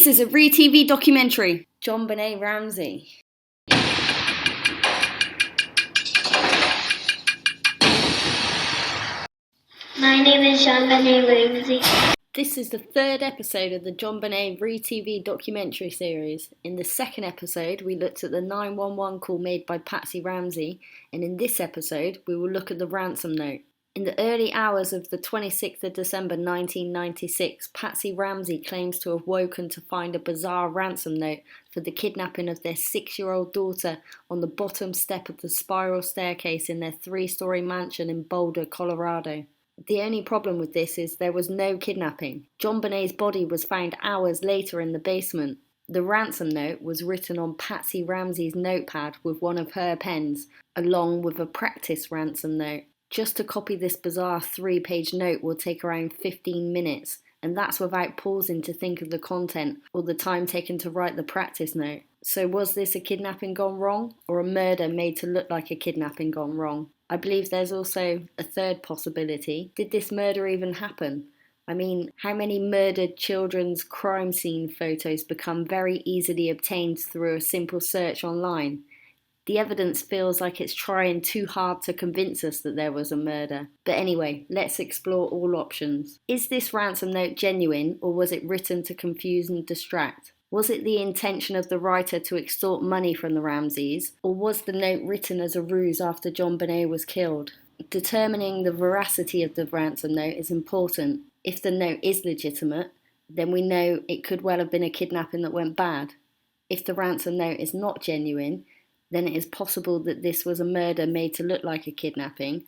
This is a ReeTV documentary. JonBenét Ramsey. My name is JonBenét Ramsey. This is the third episode of the JonBenét ReeTV documentary series. In the second episode, we looked at the 911 call made by Patsy Ramsey, and in this episode, we will look at the ransom note. In the early hours of the 26th of December 1996, Patsy Ramsey claims to have woken to find a bizarre ransom note for the kidnapping of their 6-year-old daughter on the bottom step of the spiral staircase in their 3-story mansion in Boulder, Colorado. The only problem with this is there was no kidnapping. JonBenét's body was found hours later in the basement. The ransom note was written on Patsy Ramsey's notepad with one of her pens, along with a practice ransom note. Just to copy this bizarre 3-page note will take around 15 minutes, and that's without pausing to think of the content or the time taken to write the practice note. So was this a kidnapping gone wrong, or a murder made to look like a kidnapping gone wrong? I believe there's also a third possibility. Did this murder even happen? I mean, how many murdered children's crime scene photos become very easily obtained through a simple search online? The evidence feels like it's trying too hard to convince us that there was a murder. But anyway, let's explore all options. Is this ransom note genuine, or was it written to confuse and distract? Was it the intention of the writer to extort money from the Ramseys, or was the note written as a ruse after JonBenét was killed? Determining the veracity of the ransom note is important. If the note is legitimate, then we know it could well have been a kidnapping that went bad. If the ransom note is not genuine, then it is possible that this was a murder made to look like a kidnapping,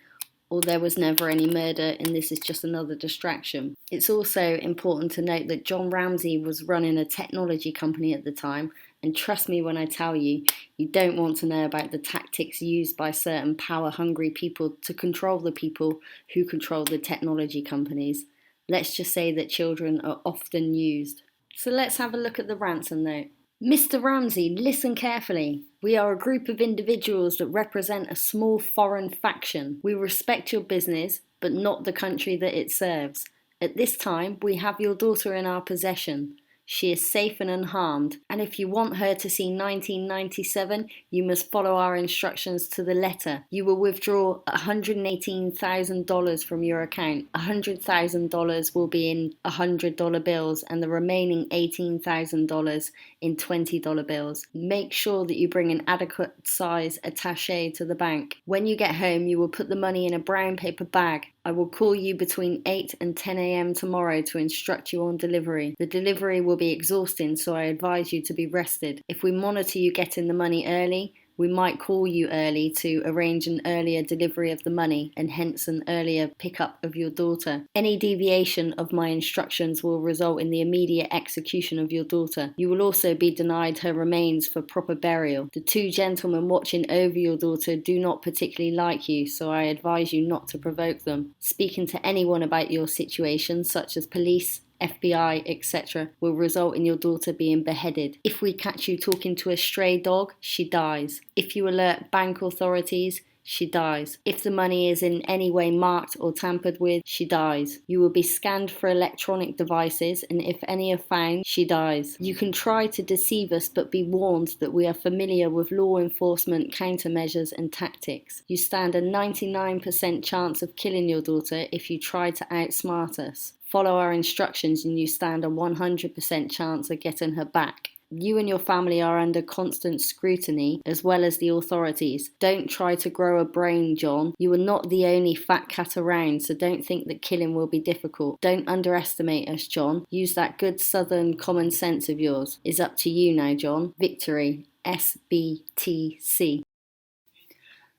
or there was never any murder and this is just another distraction. It's also important to note that John Ramsey was running a technology company at the time, and trust me when I tell you, you don't want to know about the tactics used by certain power-hungry people to control the people who control the technology companies. Let's just say that children are often used. So let's have a look at the ransom note. Mr. Ramsey, listen carefully. We are a group of individuals that represent a small foreign faction. We respect your business, but not the country that it serves. At this time, we have your daughter in our possession. She is safe and unharmed, and if you want her to see 1997, you must follow our instructions to the letter. You will withdraw $118,000 from your account. $100,000 will be in $100 bills and the remaining $18,000 in $20 bills. Make sure that you bring an adequate size attaché to the bank. When you get home, you will put the money in a brown paper bag. I will call you between 8 and 10 a.m. tomorrow to instruct you on delivery. The delivery will be exhausting, so I advise you to be rested. If we monitor you getting the money early, we might call you early to arrange an earlier delivery of the money and hence an earlier pickup of your daughter. Any deviation of my instructions will result in the immediate execution of your daughter. You will also be denied her remains for proper burial. The 2 gentlemen watching over your daughter do not particularly like you, so I advise you not to provoke them. Speaking to anyone about your situation, such as police, FBI, etc., will result in your daughter being beheaded. If we catch you talking to a stray dog, she dies. If you alert bank authorities, she dies. If the money is in any way marked or tampered with, she dies. You will be scanned for electronic devices, and if any are found, she dies. You can try to deceive us, but be warned that we are familiar with law enforcement countermeasures and tactics. You stand a 99% chance of killing your daughter if you try to outsmart us. Follow our instructions and you stand a 100% chance of getting her back. You and your family are under constant scrutiny, as well as the authorities. Don't try to grow a brain, John. You are not the only fat cat around, so don't think that killing will be difficult. Don't underestimate us, John. Use that good southern common sense of yours. It's up to you now, John. Victory. SBT C.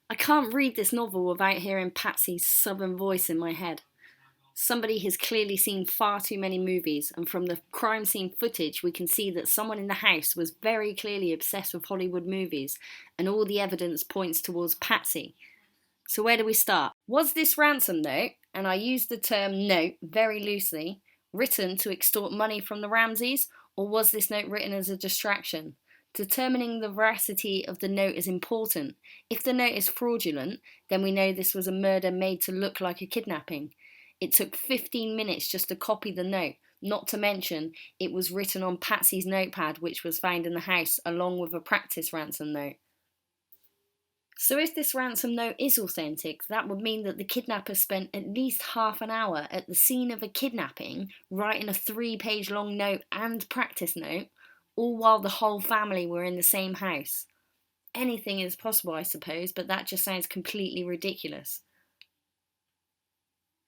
I can't read this novel without hearing Patsy's southern voice in my head. Somebody has clearly seen far too many movies, and from the crime scene footage we can see that someone in the house was very clearly obsessed with Hollywood movies, and all the evidence points towards Patsy. So where do we start? Was this ransom note, and I use the term note very loosely, written to extort money from the Ramseys, or was this note written as a distraction? Determining the veracity of the note is important. If the note is fraudulent, then we know this was a murder made to look like a kidnapping. It took 15 minutes just to copy the note. Not to mention, it was written on Patsy's notepad, which was found in the house, along with a practice ransom note. So if this ransom note is authentic, that would mean that the kidnapper spent at least half an hour at the scene of a kidnapping, writing a 3-page long note and practice note, all while the whole family were in the same house. Anything is possible, I suppose, but that just sounds completely ridiculous.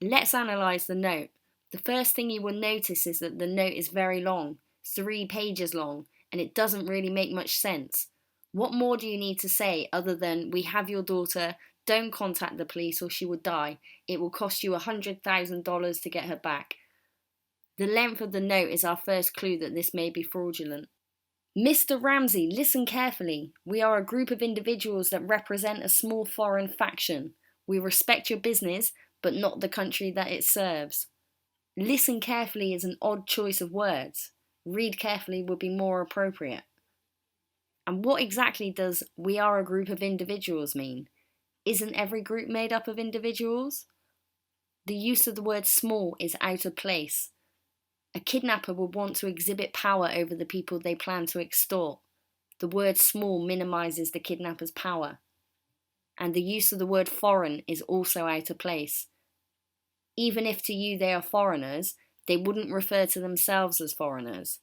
Let's analyse the note. The first thing you will notice is that the note is very long, 3 pages long, and it doesn't really make much sense. What more do you need to say other than, we have your daughter, don't contact the police or she will die. It will cost you $100,000 to get her back. The length of the note is our first clue that this may be fraudulent. Mr. Ramsey, listen carefully. We are a group of individuals that represent a small foreign faction. We respect your business, but not the country that it serves. Listen carefully is an odd choice of words. Read carefully would be more appropriate. And what exactly does we are a group of individuals mean? Isn't every group made up of individuals? The use of the word small is out of place. A kidnapper would want to exhibit power over the people they plan to extort. The word small minimises the kidnapper's power. And the use of the word foreign is also out of place. Even if to you they are foreigners, they wouldn't refer to themselves as foreigners.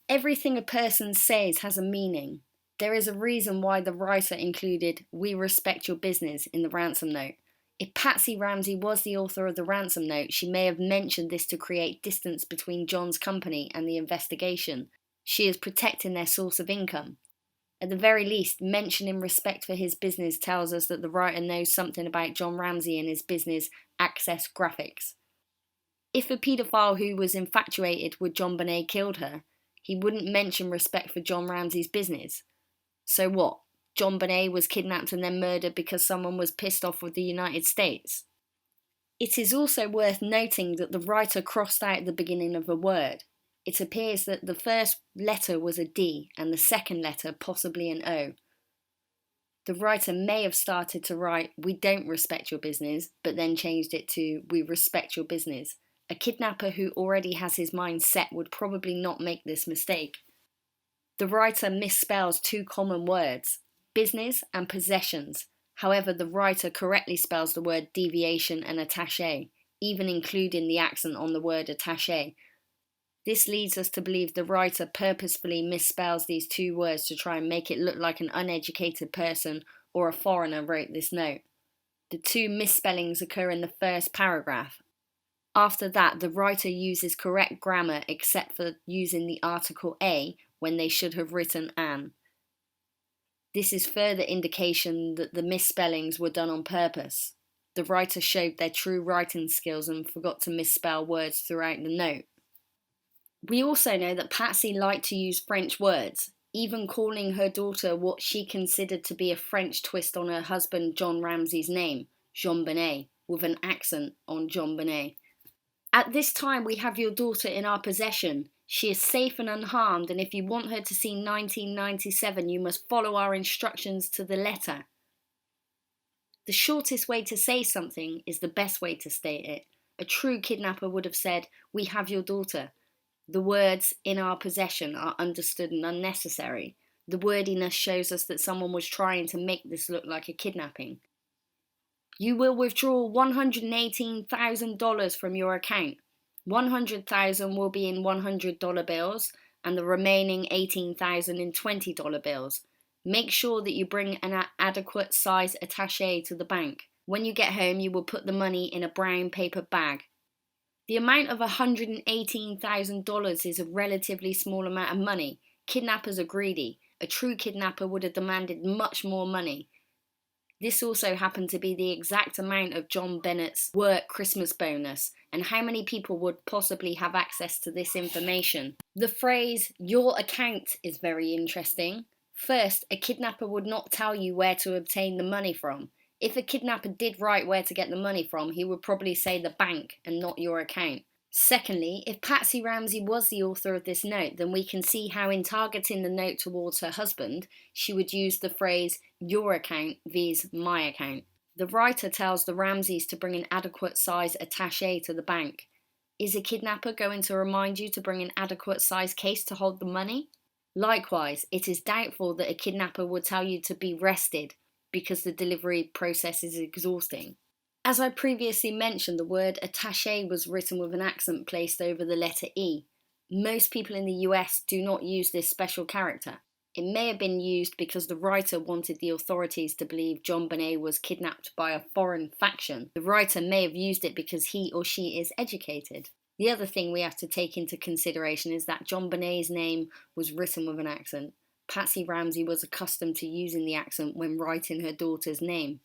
Everything a person says has a meaning. There is a reason why the writer included "we respect your business" in the ransom note. If Patsy Ramsey was the author of the ransom note, she may have mentioned this to create distance between John's company and the investigation. She is protecting their source of income. At the very least, mentioning respect for his business tells us that the writer knows something about John Ramsey and his business, Access Graphics. If a paedophile who was infatuated with JonBenét killed her, he wouldn't mention respect for John Ramsey's business. So what? JonBenét was kidnapped and then murdered because someone was pissed off with the United States? It is also worth noting that the writer crossed out the beginning of a word. It appears that the first letter was a D and the second letter possibly an O. The writer may have started to write, "we don't respect your business," but then changed it to, "we respect your business." A kidnapper who already has his mind set would probably not make this mistake. The writer misspells 2 common words, business and possessions. However, the writer correctly spells the word deviation and attaché, even including the accent on the word attaché. This leads us to believe the writer purposefully misspells these 2 words to try and make it look like an uneducated person or a foreigner wrote this note. The 2 misspellings occur in the first paragraph. After that, the writer uses correct grammar except for using the article a when they should have written an. This is further indication that the misspellings were done on purpose. The writer showed their true writing skills and forgot to misspell words throughout the note. We also know that Patsy liked to use French words, even calling her daughter what she considered to be a French twist on her husband John Ramsey's name, JonBenét, with an accent on JonBenét. At this time, we have your daughter in our possession. She is safe and unharmed, and if you want her to see 1997, you must follow our instructions to the letter. The shortest way to say something is the best way to state it. A true kidnapper would have said, "we have your daughter." The words "in our possession" are understood and unnecessary. The wordiness shows us that someone was trying to make this look like a kidnapping. You will withdraw $118,000 from your account. $100,000 will be in $100 bills and the remaining $18,000 in $20 bills. Make sure that you bring an adequate size attaché to the bank. When you get home, you will put the money in a brown paper bag. The amount of $118,000 is a relatively small amount of money. Kidnappers are greedy. A true kidnapper would have demanded much more money. This also happened to be the exact amount of JonBenét's work Christmas bonus, and how many people would possibly have access to this information? The phrase "your account" is very interesting. First, a kidnapper would not tell you where to obtain the money from. If a kidnapper did write where to get the money from, he would probably say the bank and not your account. Secondly, if Patsy Ramsey was the author of this note, then we can see how in targeting the note towards her husband, she would use the phrase "your account" vis "my account." The writer tells the Ramseys to bring an adequate size attaché to the bank. Is a kidnapper going to remind you to bring an adequate sized case to hold the money? Likewise, it is doubtful that a kidnapper would tell you to be rested because the delivery process is exhausting. As I previously mentioned, the word attaché was written with an accent placed over the letter E. Most people in the US do not use this special character. It may have been used because the writer wanted the authorities to believe JonBenét was kidnapped by a foreign faction. The writer may have used it because he or she is educated. The other thing we have to take into consideration is that JonBenét's name was written with an accent. Patsy Ramsey was accustomed to using the accent when writing her daughter's name.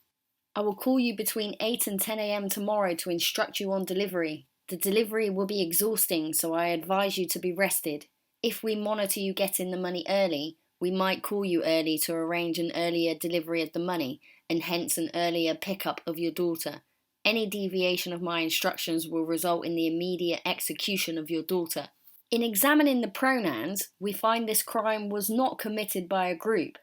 I will call you between 8 and 10 a.m. tomorrow to instruct you on delivery. The delivery will be exhausting, so I advise you to be rested. If we monitor you getting the money early, we might call you early to arrange an earlier delivery of the money, and hence an earlier pickup of your daughter. Any deviation of my instructions will result in the immediate execution of your daughter. In examining the pronouns, we find this crime was not committed by a group.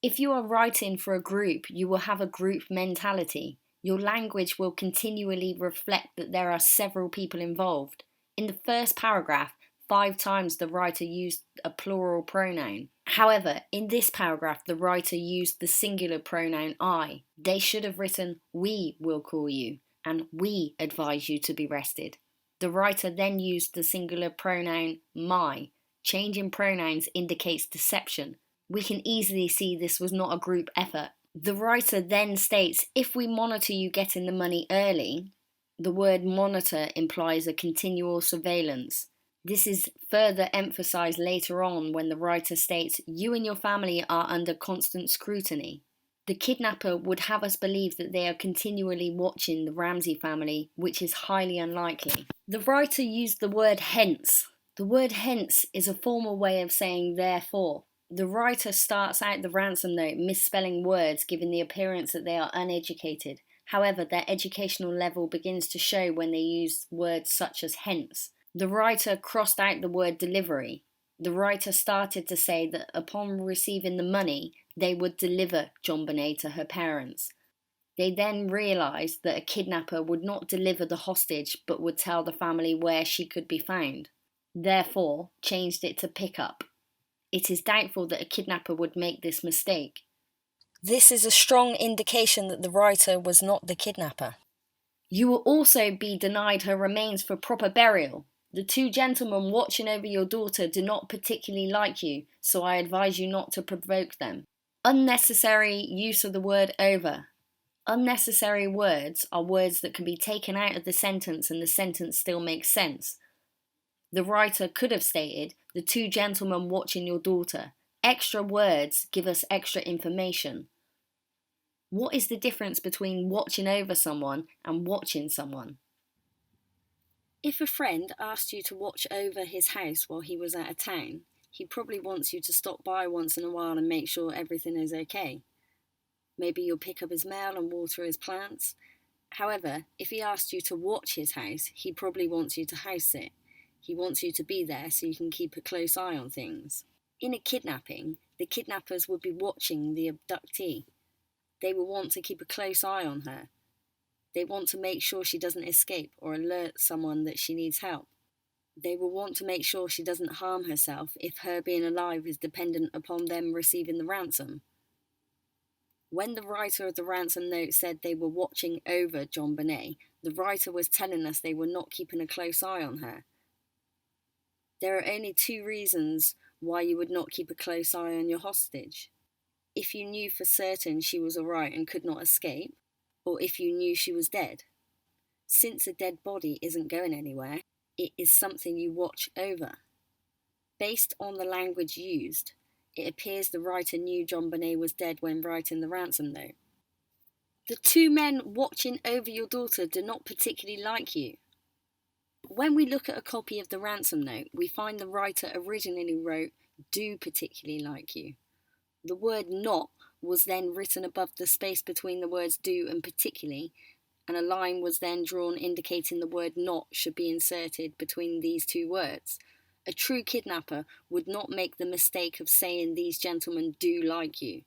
If you are writing for a group, you will have a group mentality. Your language will continually reflect that there are several people involved. In the first paragraph, 5 times the writer used a plural pronoun. However, in this paragraph, the writer used the singular pronoun I. They should have written, "We will call you," and "we advise you to be rested." The writer then used the singular pronoun my. Changing pronouns indicates deception. We can easily see this was not a group effort. The writer then states, if we monitor you getting the money early, the word monitor implies a continual surveillance. This is further emphasized later on when the writer states, you and your family are under constant scrutiny. The kidnapper would have us believe that they are continually watching the Ramsey family, which is highly unlikely. The writer used the word hence. The word hence is a formal way of saying therefore. The writer starts out the ransom note misspelling words, giving the appearance that they are uneducated. However, their educational level begins to show when they use words such as hence. The writer crossed out the word delivery. The writer started to say that upon receiving the money, they would deliver JonBenét to her parents. They then realised that a kidnapper would not deliver the hostage but would tell the family where she could be found. Therefore, changed it to pick up. It is doubtful that a kidnapper would make this mistake. This is a strong indication that the writer was not the kidnapper. You will also be denied her remains for proper burial. The 2 gentlemen watching over your daughter do not particularly like you, so I advise you not to provoke them. Unnecessary use of the word over. Unnecessary words are words that can be taken out of the sentence and the sentence still makes sense. The writer could have stated, the 2 gentlemen watching your daughter. Extra words give us extra information. What is the difference between watching over someone and watching someone? If a friend asked you to watch over his house while he was out of town, he probably wants you to stop by once in a while and make sure everything is okay. Maybe you'll pick up his mail and water his plants. However, if he asked you to watch his house, he probably wants you to house sit. He wants you to be there so you can keep a close eye on things. In a kidnapping, the kidnappers would be watching the abductee. They will want to keep a close eye on her. They want to make sure she doesn't escape or alert someone that she needs help. They will want to make sure she doesn't harm herself if her being alive is dependent upon them receiving the ransom. When the writer of the ransom note said they were watching over JonBenét, the writer was telling us they were not keeping a close eye on her. There are only 2 reasons why you would not keep a close eye on your hostage. If you knew for certain she was alright and could not escape, or if you knew she was dead. Since a dead body isn't going anywhere, it is something you watch over. Based on the language used, it appears the writer knew JonBenét was dead when writing the ransom note. The 2 men watching over your daughter do not particularly like you. When we look at a copy of the ransom note, we find the writer originally wrote, do particularly like you. The word not was then written above the space between the words do and particularly, and a line was then drawn indicating the word not should be inserted between these 2 words. A true kidnapper would not make the mistake of saying these gentlemen do like you.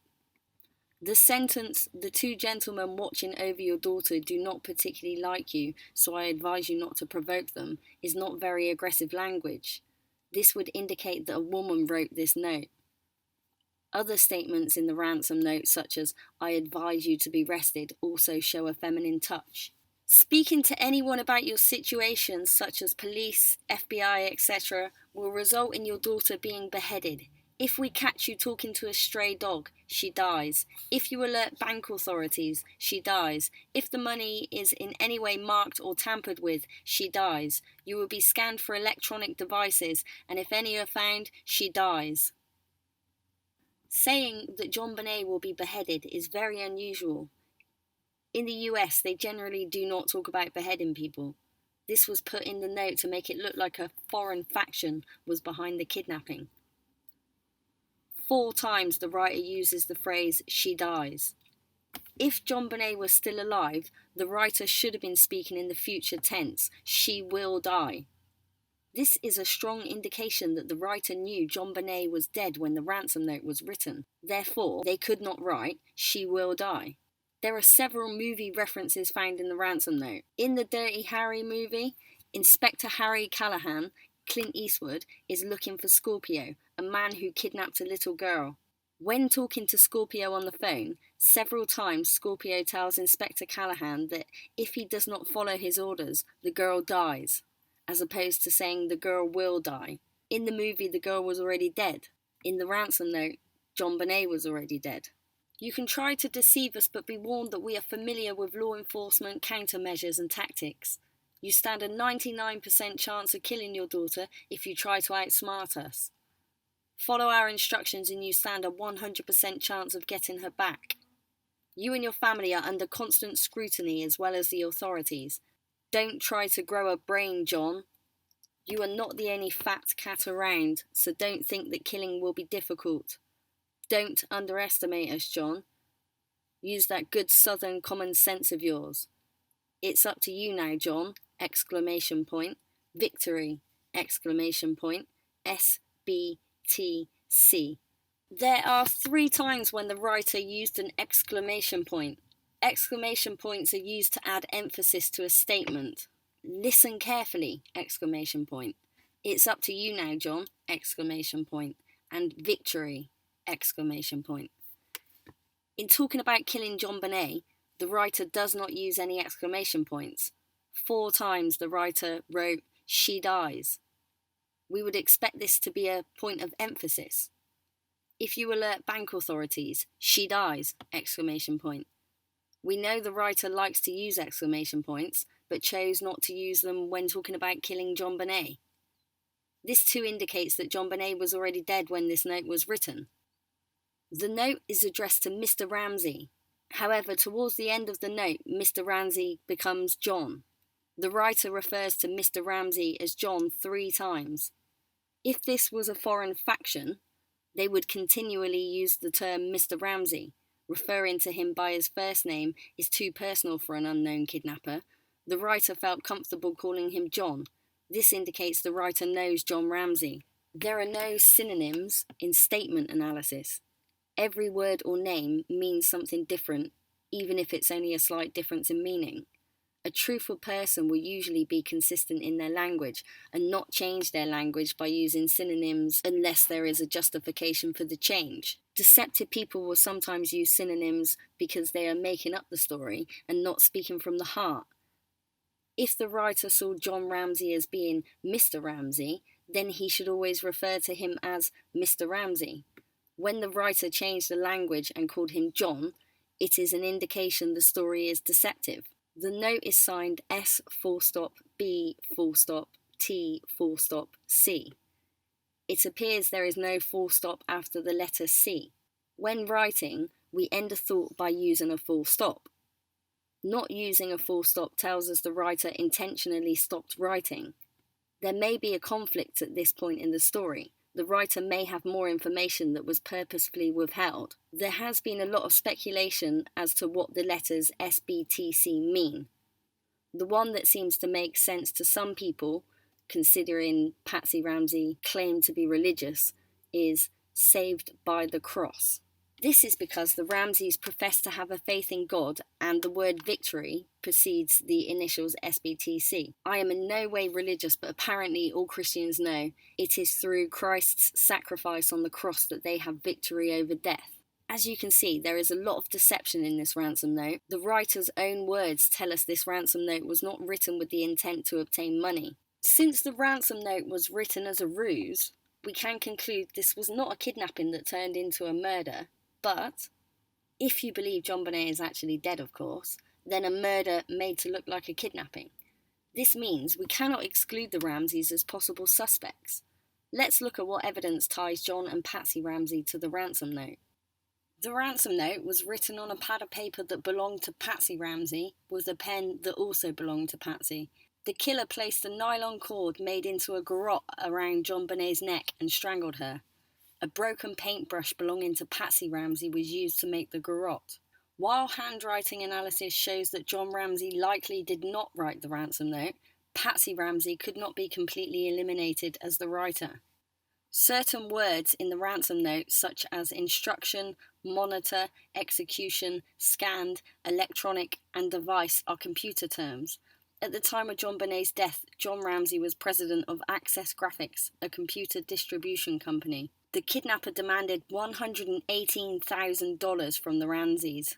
The sentence, "The two gentlemen watching over your daughter do not particularly like you, so I advise you not to provoke them," is not very aggressive language. This would indicate that a woman wrote this note. Other statements in the ransom note, such as "I advise you to be rested," also show a feminine touch. Speaking to anyone about your situation, such as police, FBI, etc., will result in your daughter being beheaded. If we catch you talking to a stray dog, she dies. If you alert bank authorities, she dies. If the money is in any way marked or tampered with, she dies. You will be scanned for electronic devices, and if any are found, she dies. Saying that JonBenét will be beheaded is very unusual. In the US, they generally do not talk about beheading people. This was put in the note to make it look like a foreign faction was behind the kidnapping. 4 times the writer uses the phrase, "she dies." If JonBenét was still alive, the writer should have been speaking in the future tense, "she will die." This is a strong indication that the writer knew JonBenét was dead when the ransom note was written. Therefore, they could not write, "she will die." There are several movie references found in the ransom note. In the Dirty Harry movie, Inspector Harry Callahan, Clint Eastwood, is looking for Scorpio, a man who kidnapped a little girl. When talking to Scorpio on the phone, several times Scorpio tells Inspector Callahan that if he does not follow his orders, the girl dies, as opposed to saying the girl will die. In the movie, the girl was already dead. In the ransom note, JonBenét was already dead. You can try to deceive us, but be warned that we are familiar with law enforcement countermeasures and tactics. You stand a 99% chance of killing your daughter if you try to outsmart us. Follow our instructions and you stand a 100% chance of getting her back. You and your family are under constant scrutiny as well as the authorities. Don't try to grow a brain, John. You are not the only fat cat around, so don't think that killing will be difficult. Don't underestimate us, John. Use that good southern common sense of yours. It's up to you now, John! Victory! SBT C. There are 3 times when the writer used an exclamation point. Exclamation points are used to add emphasis to a statement. Listen carefully! It's up to you now, John! And victory! In talking about killing JonBenét, the writer does not use any exclamation points. 4 times the writer wrote, "she dies." We would expect this to be a point of emphasis. If you alert bank authorities, "she dies!" We know the writer likes to use exclamation points, but chose not to use them when talking about killing JonBenét. This too indicates that JonBenét was already dead when this note was written. The note is addressed to Mr. Ramsey. However, towards the end of the note, Mr. Ramsey becomes John. The writer refers to Mr. Ramsey as John 3 times. If this was a foreign faction, they would continually use the term Mr. Ramsey. Referring to him by his first name is too personal for an unknown kidnapper. The writer felt comfortable calling him John. This indicates the writer knows John Ramsey. There are no synonyms in statement analysis. Every word or name means something different, even if it's only a slight difference in meaning. A truthful person will usually be consistent in their language and not change their language by using synonyms unless there is a justification for the change. Deceptive people will sometimes use synonyms because they are making up the story and not speaking from the heart. If the writer saw John Ramsey as being Mr. Ramsey, then he should always refer to him as Mr. Ramsey. When the writer changed the language and called him John, it is an indication the story is deceptive. The note is signed S.B.T.C. It appears there is no full stop after the letter C. When writing, we end a thought by using a full stop. Not using a full stop tells us the writer intentionally stopped writing. There may be a conflict at this point in the story. The writer may have more information that was purposefully withheld. There has been a lot of speculation as to what the letters SBTC mean. The one that seems to make sense to some people, considering Patsy Ramsey claimed to be religious, is "saved by the cross." This is because the Ramseys profess to have a faith in God, and the word victory precedes the initials SBT C. I am in no way religious, but apparently all Christians know it is through Christ's sacrifice on the cross that they have victory over death. As you can see, there is a lot of deception in this ransom note. The writer's own words tell us this ransom note was not written with the intent to obtain money. Since the ransom note was written as a ruse, we can conclude this was not a kidnapping that turned into a murder, but if you believe JonBenét is actually dead, of course, then a murder made to look like a kidnapping. This means we cannot exclude the Ramseys as possible suspects. Let's look at what evidence ties John and Patsy Ramsey to the ransom note. The ransom note was written on a pad of paper that belonged to Patsy Ramsey with a pen that also belonged to Patsy. The killer placed a nylon cord made into a garrote around JonBenét's neck and strangled her. A broken paintbrush belonging to Patsy Ramsey was used to make the garrote. While handwriting analysis shows that John Ramsey likely did not write the ransom note, Patsy Ramsey could not be completely eliminated as the writer. Certain words in the ransom note, such as instruction, monitor, execution, scanned, electronic, and device, are computer terms. At the time of JonBenét's death, John Ramsey was president of Access Graphics, a computer distribution company. The kidnapper demanded $118,000 from the Ramseys.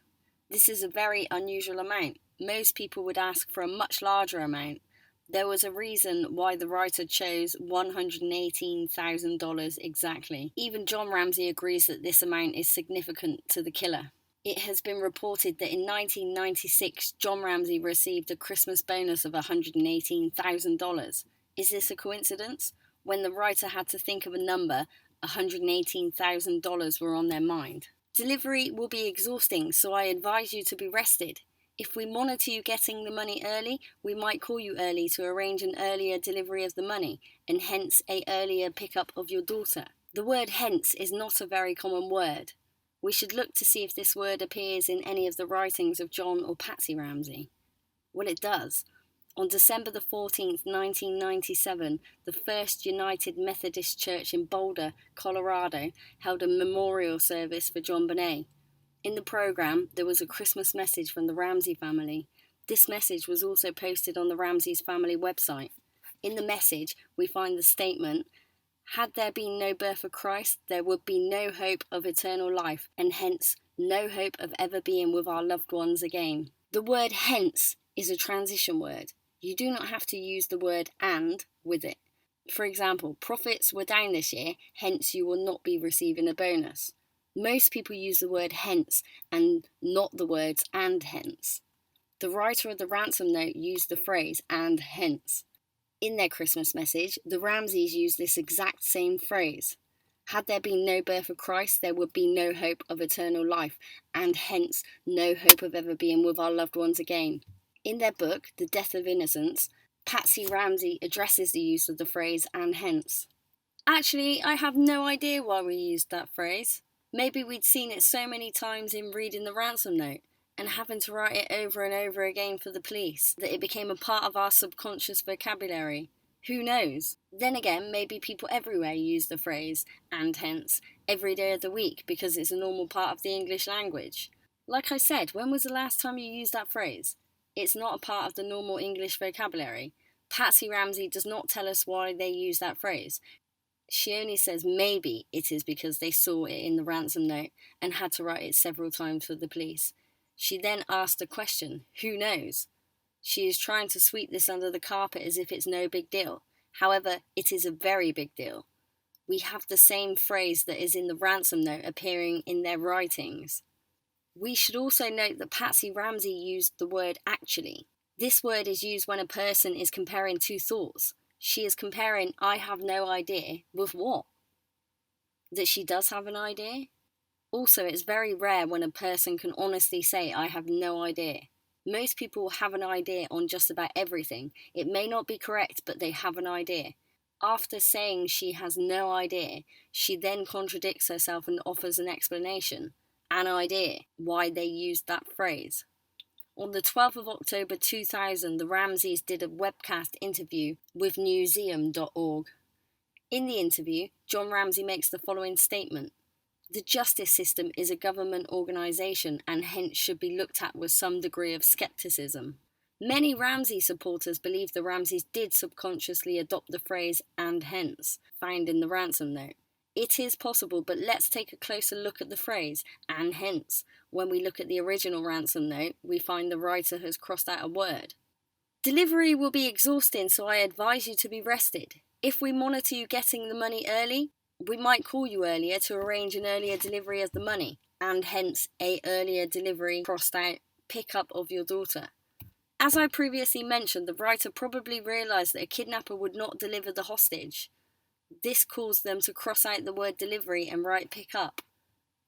This is a very unusual amount. Most people would ask for a much larger amount. There was a reason why the writer chose $118,000 exactly. Even John Ramsey agrees that this amount is significant to the killer. It has been reported that in 1996, John Ramsey received a Christmas bonus of $118,000. Is this a coincidence? When the writer had to think of a number, $118,000 were on their mind. Delivery will be exhausting, so I advise you to be rested. If we monitor you getting the money early, we might call you early to arrange an earlier delivery of the money, and hence an earlier pickup of your daughter. The word hence is not a very common word. We should look to see if this word appears in any of the writings of John or Patsy Ramsey. Well, it does. On December the 14th, 1997, the First United Methodist Church in Boulder, Colorado, held a memorial service for JonBenét. In the program, there was a Christmas message from the Ramsey family. This message was also posted on the Ramsey's family website. In the message, we find the statement, "Had there been no birth of Christ, there would be no hope of eternal life, and hence no hope of ever being with our loved ones again." The word hence is a transition word. You do not have to use the word and with it. For example, profits were down this year, hence you will not be receiving a bonus. Most people use the word hence and not the words and hence. The writer of the ransom note used the phrase and hence. In their Christmas message, the Ramseys used this exact same phrase. Had there been no birth of Christ, there would be no hope of eternal life, and hence no hope of ever being with our loved ones again. In their book, The Death of Innocence, Patsy Ramsey addresses the use of the phrase and hence. Actually, I have no idea why we used that phrase. Maybe we'd seen it so many times in reading the ransom note and having to write it over and over again for the police that it became a part of our subconscious vocabulary. Who knows? Then again, maybe people everywhere use the phrase and hence every day of the week because it's a normal part of the English language. Like I said, when was the last time you used that phrase? It's not a part of the normal English vocabulary. Patsy Ramsey does not tell us why they use that phrase. She only says maybe it is because they saw it in the ransom note and had to write it several times for the police. She then asked a question, who knows? She is trying to sweep this under the carpet as if it's no big deal. However, it is a very big deal. We have the same phrase that is in the ransom note appearing in their writings. We should also note that Patsy Ramsey used the word actually. This word is used when a person is comparing two thoughts. She is comparing I have no idea with what? That she does have an idea? Also, it's very rare when a person can honestly say I have no idea. Most people have an idea on just about everything. It may not be correct, but they have an idea. After saying she has no idea, she then contradicts herself and offers an explanation, an idea, why they used that phrase. On the 12th of October 2000, the Ramseys did a webcast interview with newseum.org. In the interview, John Ramsey makes the following statement. The justice system is a government organisation and hence should be looked at with some degree of scepticism. Many Ramsey supporters believe the Ramseys did subconsciously adopt the phrase "and hence" found in the ransom note. It is possible, but let's take a closer look at the phrase "and hence." When we look at the original ransom note, we find the writer has crossed out a word. Delivery will be exhausting, so I advise you to be rested. If we monitor you getting the money early, we might call you earlier to arrange an earlier delivery of the money, and hence a earlier delivery crossed out pickup of your daughter. As I previously mentioned, the writer probably realised that a kidnapper would not deliver the hostage. This caused them to cross out the word delivery and write pick up.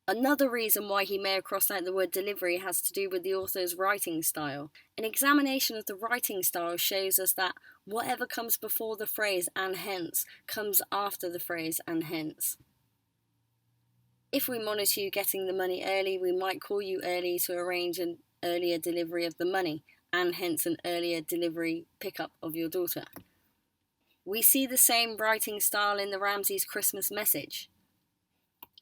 Another reason why he may have crossed out the word delivery has to do with the author's writing style. An examination of the writing style shows us that whatever comes before the phrase "and hence" comes after the phrase "and hence." If we monitor you getting the money early, we might call you early to arrange an earlier delivery of the money, and hence an earlier delivery pickup of your daughter. We see the same writing style in the Ramsey's Christmas message.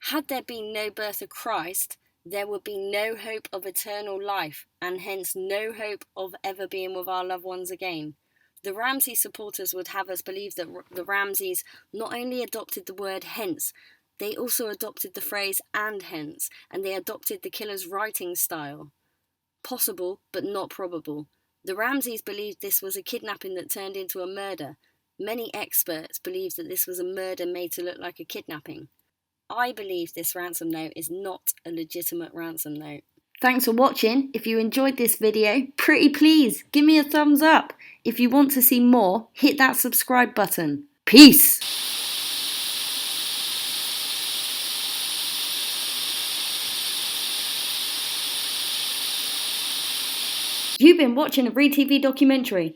Had there been no birth of Christ, there would be no hope of eternal life, and hence no hope of ever being with our loved ones again. The Ramsey supporters would have us believe that the Ramseys not only adopted the word hence, they also adopted the phrase "and hence," and they adopted the killer's writing style. Possible, but not probable. The Ramseys believed this was a kidnapping that turned into a murder. Many experts believe that this was a murder made to look like a kidnapping. I believe this ransom note is not a legitimate ransom note. Thanks for watching. If you enjoyed this video, pretty please give me a thumbs up. If you want to see more, hit that subscribe button. Peace! You've been watching a ReeTV documentary.